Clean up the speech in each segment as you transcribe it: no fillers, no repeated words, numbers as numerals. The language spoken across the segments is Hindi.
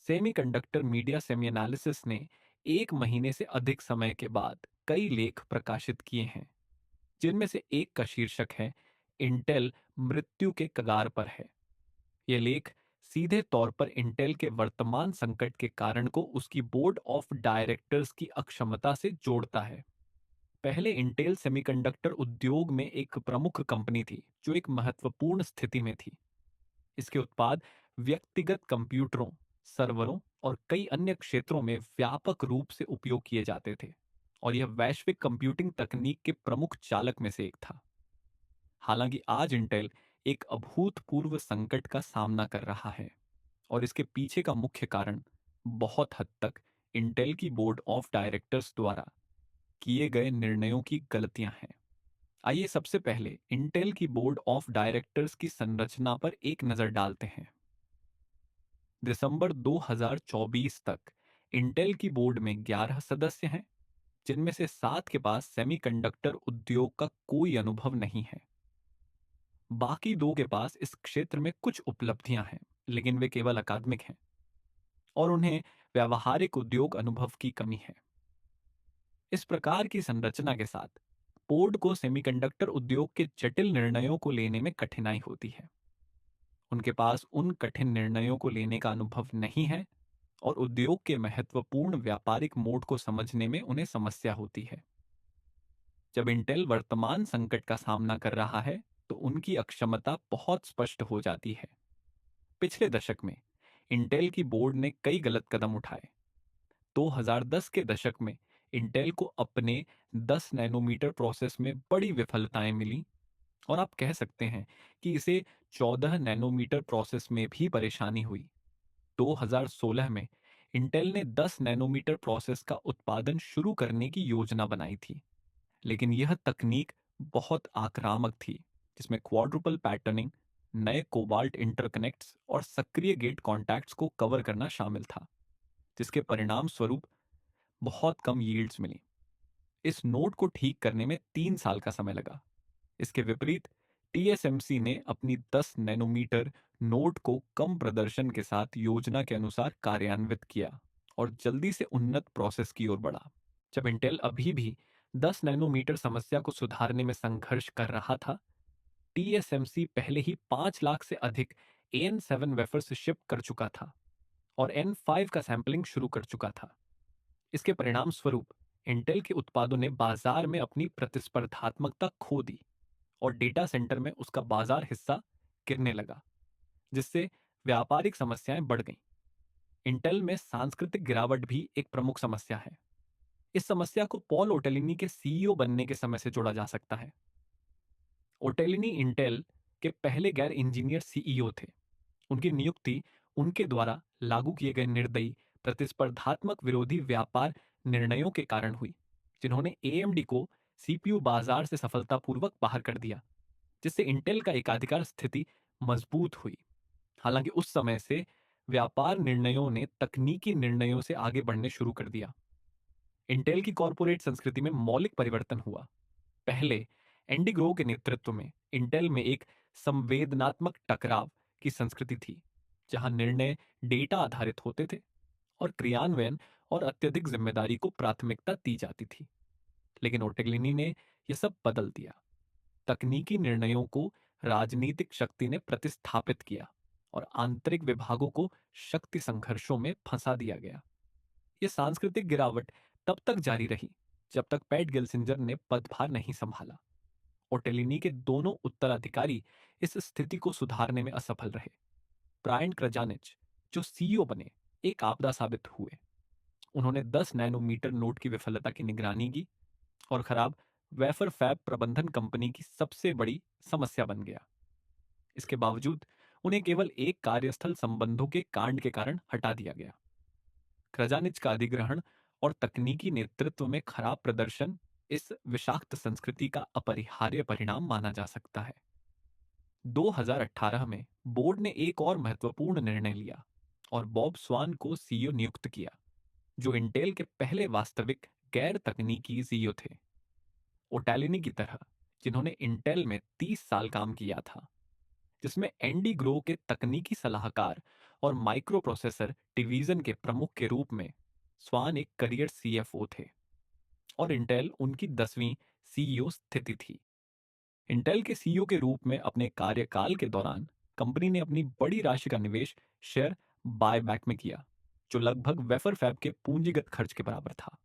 सेमीकंडक्टर मीडिया सेमी एनालिसिस ने 1 महीने से अधिक समय के बाद कई लेख प्रकाशित किए हैं, जिनमें से एक का शीर्षक है इंटेल मृत्यु के कगार पर है। यह लेख सीधे तौर पर इंटेल के वर्तमान संकट के कारण को उसकी बोर्ड ऑफ डायरेक्टर्स की अक्षमता से जोड़ता है। पहले इंटेल सेमीकंडक्टर उद्योग में एक प्रमुख कंपनी थी जो एक महत्वपूर्ण स्थिति में थी। इसके उत्पाद व्यक्तिगत कंप्यूटरों, सर्वरों और कई अन्य क्षेत्रों में व्यापक रूप से उपयोग किए जाते थे, और यह वैश्विक कंप्यूटिंग तकनीक के प्रमुख चालक में से एक था। हालांकि आज इंटेल एक अभूतपूर्व संकट का सामना कर रहा है, और इसके पीछे का मुख्य कारण बहुत हद तक इंटेल की बोर्ड ऑफ डायरेक्टर्स द्वारा किए गए निर्णयों की गलतियां हैं। आइए सबसे पहले इंटेल की बोर्ड ऑफ डायरेक्टर्स की संरचना पर एक नजर डालते हैं। दिसंबर 2024 तक इंटेल की बोर्ड में 11 सदस्य हैं, जिनमें से 7 के पास सेमीकंडक्टर उद्योग का कोई अनुभव नहीं है। बाकी 2 के पास इस क्षेत्र में कुछ उपलब्धियां हैं, लेकिन वे केवल अकादमिक हैं और उन्हें व्यावहारिक उद्योग अनुभव की कमी है। इस प्रकार की संरचना के साथ बोर्ड को सेमीकंडक्टर उद्योग के जटिल निर्णयों को लेने में कठिनाई होती है। उनके पास उन कठिन निर्णयों को लेने का अनुभव नहीं है, और उद्योग के महत्वपूर्ण व्यापारिक मोड को समझने में उन्हें समस्या होती है। जब इंटेल वर्तमान संकट का सामना कर रहा है, तो उनकी अक्षमता बहुत स्पष्ट हो जाती है। पिछले दशक में इंटेल की बोर्ड ने कई गलत कदम उठाए। 2010 के दशक में इंटेल को अपने 10 नैनोमीटर प्रोसेस में बड़ी विफलताएं मिली, और आप कह सकते हैं कि इसे 14 नैनोमीटर प्रोसेस में भी परेशानी हुई। 2016 में इंटेल ने 10 नैनोमीटर प्रोसेस का उत्पादन शुरू करने की योजना बनाई थी, लेकिन यह तकनीक बहुत आक्रामक थी, जिसमें क्वाड्रुपल पैटर्निंग, नए कोबाल्ट इंटरकनेक्ट्स और सक्रिय गेट कॉन्टैक्ट्स को कवर करना शामिल था, जिसके परिणाम स्वरूप बहुत कम यील्ड्स मिली। इस नोट को ठीक करने में 3 साल का समय लगा। इसके विपरीत टीएसएमसी ने अपनी 10 नैनोमीटर नोट को कम प्रदर्शन के साथ योजना के अनुसार कार्यान्वित किया और जल्दी से उन्नत प्रोसेस की ओर बढ़ा। जब इंटेल अभी भी 10 नैनोमीटर समस्या को सुधारने में संघर्ष कर रहा था, टीएसएमसी पहले ही 5 लाख से अधिक एन 7 वेफर्स शिप कर चुका था और N5 का सैंपलिंग शुरू कर चुका था। इसके परिणाम स्वरूप इंटेल के उत्पादों ने बाजार में अपनी प्रतिस्पर्धात्मकता खो दी, और डेटा सेंटर में उसका बाजार हिस्सा गिरने लगा, जिससे व्यापारिक समस्याएं बढ़ गईं। इंटेल में सांस्कृतिक गिरावट भी एक प्रमुख समस्या है। इस समस्या को पॉल ओटेलिनी के सीईओ बनने के समय से जोड़ा जा सकता है। ओटेलिनी इंटेल के पहले गैर इंजीनियर सीईओ थे। उनकी नियुक्ति उनके द्वारा लागू किए गए निर्दयी, प्रतिस्पर्धात्मक विरोधी व्यापार निर्णयों के कारण हुई, जिन्होंने एएमडी को सीपीयू बाजार से सफलतापूर्वक बाहर कर दिया, जिससे इंटेल का एकाधिकार स्थिति मजबूत हुई। हालांकि उस समय से व्यापार निर्णयों ने तकनीकी निर्णयों से आगे बढ़ने शुरू कर दिया। इंटेल की कॉरपोरेट संस्कृति में मौलिक परिवर्तन हुआ। पहले एंडी ग्रो के नेतृत्व में इंटेल में एक संवेदनात्मक टकराव की संस्कृति थी, जहां निर्णय डेटा आधारित होते थे और क्रियान्वयन और अत्यधिक जिम्मेदारी को प्राथमिकता दी जाती थी। लेकिन ओटेलिनी ने यह सब बदल दिया। तकनीकी निर्णयों को राजनीतिक शक्ति ने प्रतिस्थापित किया और आंतरिक विभागों को शक्ति संघर्षों में फंसा दिया गया। यह सांस्कृतिक गिरावट तब तक जारी रही जब तक पैट गिल्सिंजर ने पदभार नहीं संभाला। ओटेलिनी के दोनों उत्तराधिकारी इस स्थिति को सुधारने में असफल रहे। ब्रायन क्रजानिच, जो सीईओ बने, एक आपदा साबित हुए। उन्होंने 10 नैनोमीटर नोट की विफलता की निगरानी की और खराब वेफर फैब प्रबंधन कंपनी की सबसे बड़ी समस्या बन गया। इसके बावजूद उन्हें केवल एक कार्यस्थल संबंधों के कांड के कारण हटा दिया गया। क्रजानिच का अधिग्रहण और तकनीकी नेतृत्व में खराब प्रदर्शन इस विषाक्त संस्कृति का अपरिहार्य परिणाम माना जा सकता है। 2018 में बोर्ड ने एक और महत्वपूर्ण निर्णय लिया और बॉब स्वान को सीईओ नियुक्त किया, जो इंटेल के पहले वास्तविक गैर तकनीकी सीईओ थे। ओटेलिनी की तरह, जिन्होंने इंटेल में 30 साल काम किया था, जिसमें एंडी ग्रो के तकनीकी सलाहकार और माइक्रो प्रोसेसर डिवीजन के प्रमुख के रूप में स्वान एक करियर सीएफओ थे और इंटेल उनकी 10वीं सीईओ स्थिति थी। इंटेल के सीईओ के रूप में अपने कार्यकाल के दौरान कंपनी ने अपनी बड़ी राशि का निवेश शेयर बायबैक में किया, जो लगभग वेफर फैब के पूंजीगत खर्च के बराबर था।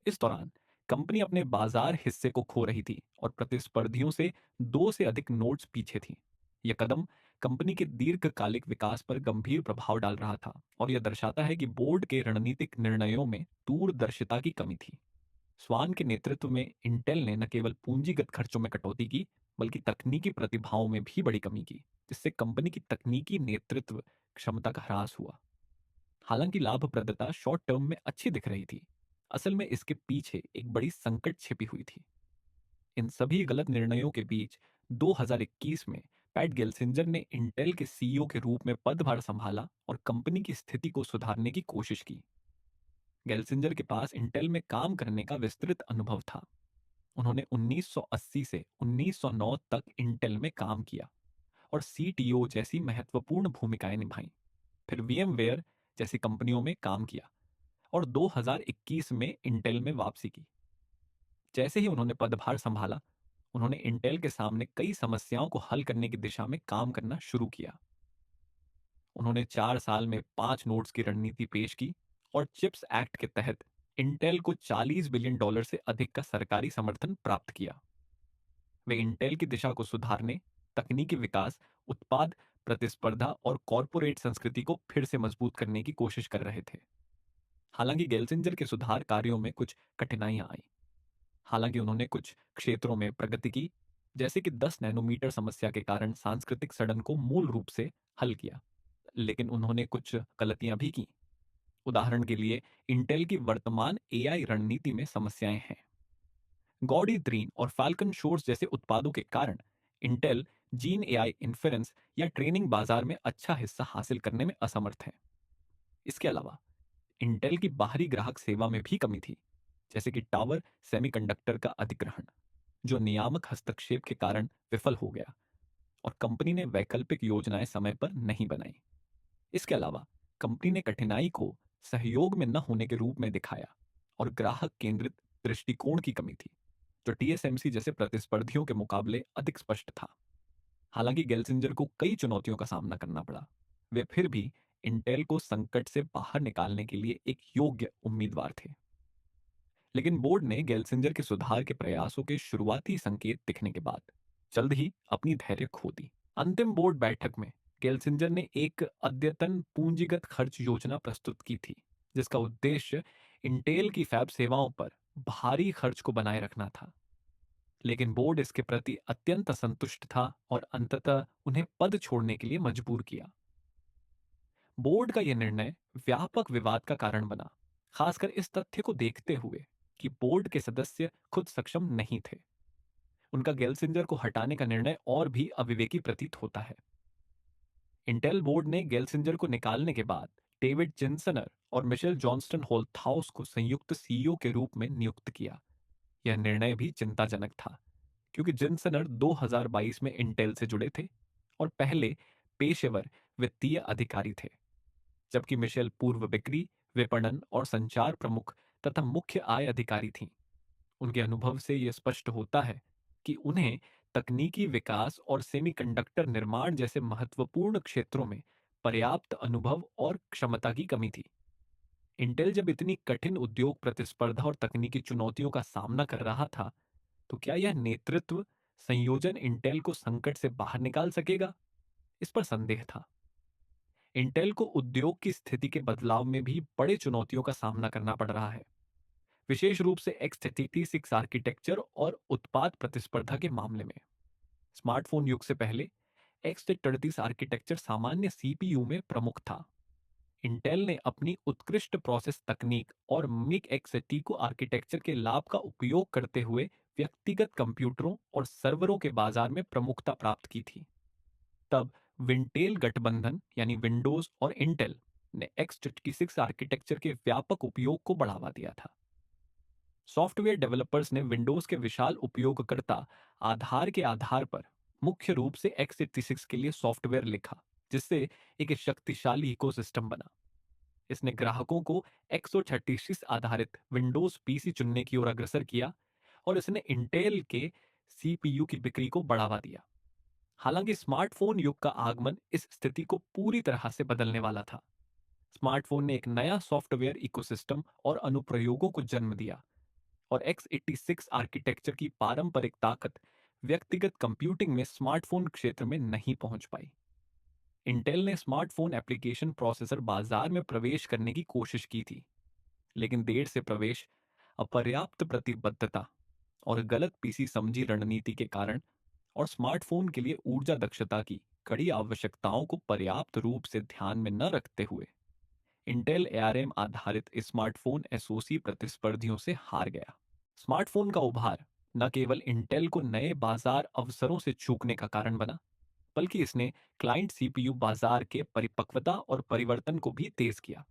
इस दौरान कंपनी अपने बाजार हिस्से को खो रही थी और प्रतिस्पर्धियों से 2 से अधिक नोड्स पीछे थी। यह कदम कंपनी के दीर्घकालिक विकास पर गंभीर प्रभाव डाल रहा था और यह दर्शाता है कि बोर्ड के रणनीतिक निर्णयों में दूरदर्शिता की कमी थी। स्वान के नेतृत्व में इंटेल ने न केवल पूंजीगत खर्चों में कटौती की, बल्कि तकनीकी प्रतिभाओं में भी बड़ी कमी की, जिससे कंपनी की तकनीकी नेतृत्व क्षमता का ह्रास हुआ। हालांकि लाभप्रदता शॉर्ट टर्म में अच्छी दिख रही थी, असल में इसके पीछे एक बड़ी संकट छिपी हुई थी। इन सभी गलत निर्णयों के बीच 2021 में पैट गेल्सिंजर ने इंटेल के सीईओ के रूप में पदभार संभाला और कंपनी की स्थिति को सुधारने की कोशिश की। गेल्सिंजर के पास इंटेल में काम करने का विस्तृत अनुभव था। उन्होंने 1980 से 1909 तक इंटेल में काम किया और सीटीओ जैसी महत्वपूर्ण भूमिकाएं निभाई। फिर वीएमवेयर जैसी कंपनियों में काम किया और 2021 में इंटेल में वापसी की। जैसे ही उन्होंने पदभार संभाला, उन्होंने इंटेल के सामने कई समस्याओं को हल करने की दिशा में काम करना शुरू किया। उन्होंने 4 साल में 5 नोड्स की रणनीति पेश की और चिप्स एक्ट के तहत इंटेल को $40 बिलियन से अधिक का सरकारी समर्थन प्राप्त किया। वे इंटेल की दिशा को सुधारने, तकनीकी विकास, उत्पाद प्रतिस्पर्धा और कॉरपोरेट संस्कृति को फिर से मजबूत करने की कोशिश कर रहे थे। हालांकि गेल्सिंजर के सुधार कार्यों में कुछ कठिनाइयां आई। हालांकि उन्होंने कुछ क्षेत्रों में प्रगति की, जैसे कि 10 नैनोमीटर समस्या के कारण सांस्कृतिक सड़न को मूल रूप से हल किया, लेकिन उन्होंने कुछ गलतियां भी की। उदाहरण के लिए, इंटेल की वर्तमान एआई रणनीति में समस्याएं हैं। गॉडी 3 और फाल्कन शोर्स जैसे उत्पादों के कारण इंटेल जीन एआई इन्फेरेंस या ट्रेनिंग बाजार में अच्छा हिस्सा हासिल करने में असमर्थ है। इसके अलावा इंटेल की बाहरी ग्राहक सेवा में भी कमी थी, जैसे कि टावर सेमीकंडक्टर का अधिग्रहण, जो नियामक हस्तक्षेप के कारण विफल हो गया और कंपनी ने वैकल्पिक योजनाएं समय पर नहीं बनाई। इसके अलावा कंपनी ने कठिनाई को सहयोग में न होने के रूप में दिखाया और ग्राहक केंद्रित दृष्टिकोण की कमी थी, जो टीएसएमसी जैसे प्रतिस्पर्धियों के मुकाबले अधिक स्पष्ट था। हालांकि गेल्सिंजर को कई चुनौतियों का सामना करना पड़ा, वे फिर भी इंटेल को संकट से बाहर निकालने के लिए एक योग्य उम्मीदवार थे। लेकिन बोर्ड ने गेल्सिंजर के सुधार के प्रयासों के शुरुआती संकेत दिखने के बाद जल्द ही अपनी धैर्य खो दी। अंतिम बोर्ड बैठक में गेल्सिंजर ने एक अद्यतन पूंजीगत खर्च योजना प्रस्तुत की थी, जिसका उद्देश्य इंटेल की फैब सेवाओं पर भारी खर्च को बनाए रखना था। लेकिन बोर्ड इसके प्रति अत्यंत असंतुष्ट था और अंततः उन्हें पद छोड़ने के लिए मजबूर किया। बोर्ड का यह निर्णय व्यापक विवाद का कारण बना, खासकर इस तथ्य को देखते हुए कि बोर्ड के सदस्य खुद सक्षम नहीं थे। उनका गेल्सिंजर को हटाने का निर्णय और भी अविवेकी प्रतीत होता है। इंटेल बोर्ड ने गेल्सिंजर को निकालने के बाद डेविड जिन्सनर और मिशेल जॉनस्टन होल्थहाउस को संयुक्त सीईओ के रूप में नियुक्त किया। यह निर्णय भी चिंताजनक था, क्योंकि जिन्सनर 2022 में इंटेल से जुड़े थे और पहले पेशेवर वित्तीय अधिकारी थे, जबकि मिशेल पूर्व बिक्री, विपणन और संचार प्रमुख तथा मुख्य आय अधिकारी थीं। उनके अनुभव से यह स्पष्ट होता है कि उन्हें तकनीकी विकास और सेमीकंडक्टर निर्माण जैसे महत्वपूर्ण क्षेत्रों में पर्याप्त अनुभव और क्षमता की कमी थी। इंटेल जब इतनी कठिन उद्योग प्रतिस्पर्धा और तकनीकी चुनौतियों का सामना कर रहा था, तो क्या यह नेतृत्व संयोजन इंटेल को संकट से बाहर निकाल सकेगा? इस पर संदेह था। इंटेल को उद्योग की स्थिति के बदलाव में भी बड़े चुनौतियों का सामना करना पड़ रहा है, विशेष रूप से x86 आर्किटेक्चर और उत्पाद प्रतिस्पर्धा के मामले में। स्मार्टफोन युग से पहले x38 आर्किटेक्चर सामान्य सीपीयू में प्रमुख था। इंटेल ने अपनी उत्कृष्ट प्रोसेस तकनीक और मिक x80 आर्किटेक्चर के लाभ का उपयोग करते हुए व्यक्तिगत कंप्यूटरों और सर्वरों के बाजार में प्रमुखता प्राप्त की थी। तब विंटेल गठबंधन यानी विंडोज और इंटेल ने x86 आर्किटेक्चर के व्यापक उपयोग को बढ़ावा दिया था। सॉफ्टवेयर डेवलपर्स ने विंडोज के विशाल उपयोगकर्ता आधार के आधार पर मुख्य रूप से x86 के लिए सॉफ्टवेयर लिखा, जिससे एक शक्तिशाली इकोसिस्टम बना। इसने ग्राहकों को x86 आधारित विंडोज पीसी चुनने की ओर अग्रसर किया और इसने इंटेल के सीपीयू की बिक्री को बढ़ावा दिया। हालांकि स्मार्टफोन युग का आगमन इस स्थिति को पूरी तरह से बदलने वाला था। स्मार्टफोन ने एक नया सॉफ्टवेयर इकोसिस्टम और अनुप्रयोगों को जन्म दिया, और x86 आर्किटेक्चर की पारंपरिक ताकत व्यक्तिगत कंप्यूटिंग में स्मार्टफोन क्षेत्र में नहीं पहुंच पाई। इंटेल ने स्मार्टफोन एप्लीकेशन प्रोसेसर बाजार में प्रवेश करने की कोशिश की थी, लेकिन देर से प्रवेश, अपर्याप्त प्रतिबद्धता और गलत पीसी समझी रणनीति के कारण, और स्मार्टफोन के लिए ऊर्जा दक्षता की कड़ी आवश्यकताओं को पर्याप्त रूप से ध्यान में न रखते हुए इंटेल एआरएम आधारित स्मार्टफोन एसओसी प्रतिस्पर्धियों से हार गया। स्मार्टफोन का उभार न केवल इंटेल को नए बाजार अवसरों से चूकने का कारण बना, बल्कि इसने क्लाइंट सीपीयू बाजार के परिपक्वता और परिवर्तन को भी तेज किया।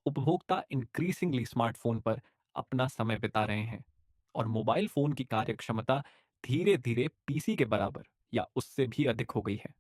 उपभोक्ता इंक्रीसिंगली स्मार्टफोन पर अपना समय बिता रहे हैं, और मोबाइल फोन की कार्यक्षमता धीरे धीरे पीसी के बराबर या उससे भी अधिक हो गई है।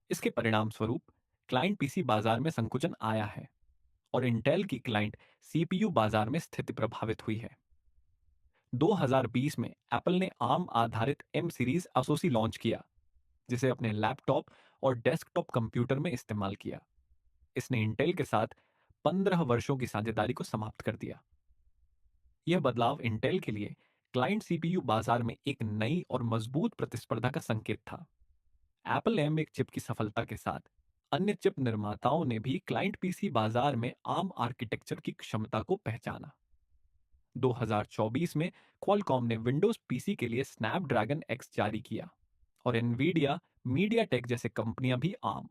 इसके परिणाम स्वरूप क्लाइंट पीसी बाजार में संकुचन आया है, और इंटेल की क्लाइंट सीपीयू बाजार में स्थिति प्रभावित हुई है। 2020 में एप्पल ने आर्म आधारित एम सीरीज एसओसी लॉन्च किया, जिसे अपने लैपटॉप और डेस्कटॉप कंप्यूटर में इस्तेमाल किया। इसने इंटेल के साथ 15 वर्षों की साझेदारी को समाप्त कर दिया। यह बदलाव इंटेल के लिए क्लाइंट सीपीयू बाजार में एक नई और मजबूत प्रतिस्पर्धा का संकेत था। एप्पल एम एक चिप की सफलता के साथ अन्य चिप निर्माताओं ने भी क्लाइंट पीसी बाजार में आर्म आर्किटेक्चर की क्षमता को पहचाना। 2024 में क्वालकॉम ने विंडोज पीसी के लिए स्नैपड्रैगन एक्स जारी किया, और एनवीडिया, मीडियाटेक जैसे कंपनियां भी आर्म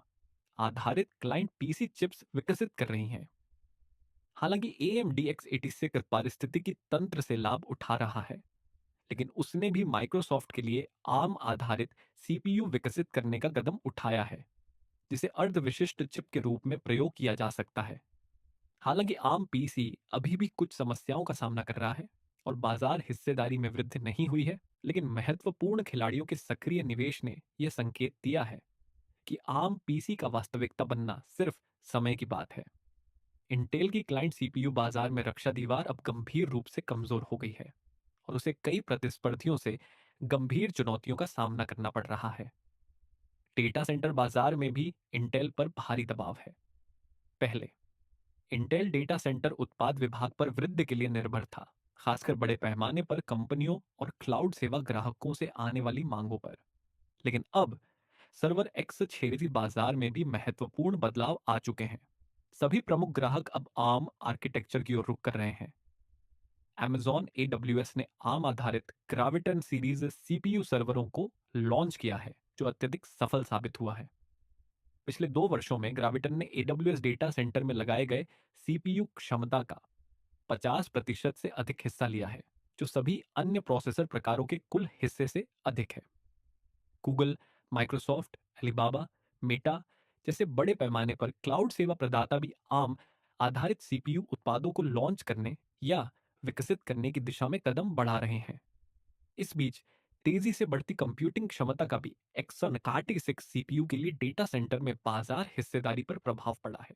आधारित क्लाइंट पीसी चिप्स विकसित कर रही हैं। हालांकि AMD x86 पारिस्थितिकी तंत्र से लाभ उठा रहा है, लेकिन उसने भी माइक्रोसॉफ्ट के लिए आर्म आधारित सीपीयू विकसित करने का कदम उठाया है, जिसे अर्धविशिष्ट चिप के रूप में प्रयोग किया जा सकता है। हालांकि आर्म पीसी अभी भी कुछ समस्याओं का सामना कर रहा है और बाजार हिस्सेदारी में वृद्धि नहीं हुई है, लेकिन महत्वपूर्ण खिलाड़ियों के सक्रिय निवेश ने यह संकेत दिया है कि आर्म पीसी का वास्तविकता बनना सिर्फ समय की बात है। इंटेल की क्लाइंट सीपीयू बाजार में रक्षा दीवार अब गंभीर रूप से कमजोर हो गई है, और उसे कई प्रतिस्पर्धियों से गंभीर चुनौतियों का सामना करना पड़ रहा है। डेटा सेंटर बाजार में भी इंटेल पर भारी दबाव है। पहले इंटेल डेटा सेंटर उत्पाद विभाग पर वृद्धि के लिए निर्भर था, खासकर बड़े पैमाने पर कंपनियों और क्लाउड सेवा ग्राहकों से आने वाली मांगों पर। लेकिन अब सर्वर एक्स86 बाजार में भी महत्वपूर्ण बदलाव आ चुके हैं। सभी प्रमुख ग्राहक अब आर्म आर्किटेक्चर की ओर रुख कर रहे हैं। Amazon AWS ने आर्म आधारित ग्राविटन सीरीज सीपीयू सर्वरों को लॉन्च किया है, जो अत्यधिक सफल साबित हुआ है। पिछले 2 वर्षों में ग्राविटन ने AWS डेटा सेंटर में लगाए गए सीपीयू क्षमता का 50% से अधिक हिस्सा लिया है, जो सभी अन्य प्रोसेसर प्रकारों के कुल हिस्से से अधिक है। गूगल, माइक्रोसॉफ्ट, अलीबाबा, मेटा जैसे बड़े पैमाने पर क्लाउड सेवा प्रदाता भी आर्म आधारित सीपीयू उत्पादों को लॉन्च करने या विकसित करने की दिशा में कदम बढ़ा रहे हैं। इस बीच तेजी से बढ़ती कंप्यूटिंग क्षमता का भी x86 सीपीयू के लिए डेटा सेंटर में बाजार हिस्सेदारी पर प्रभाव पड़ा है।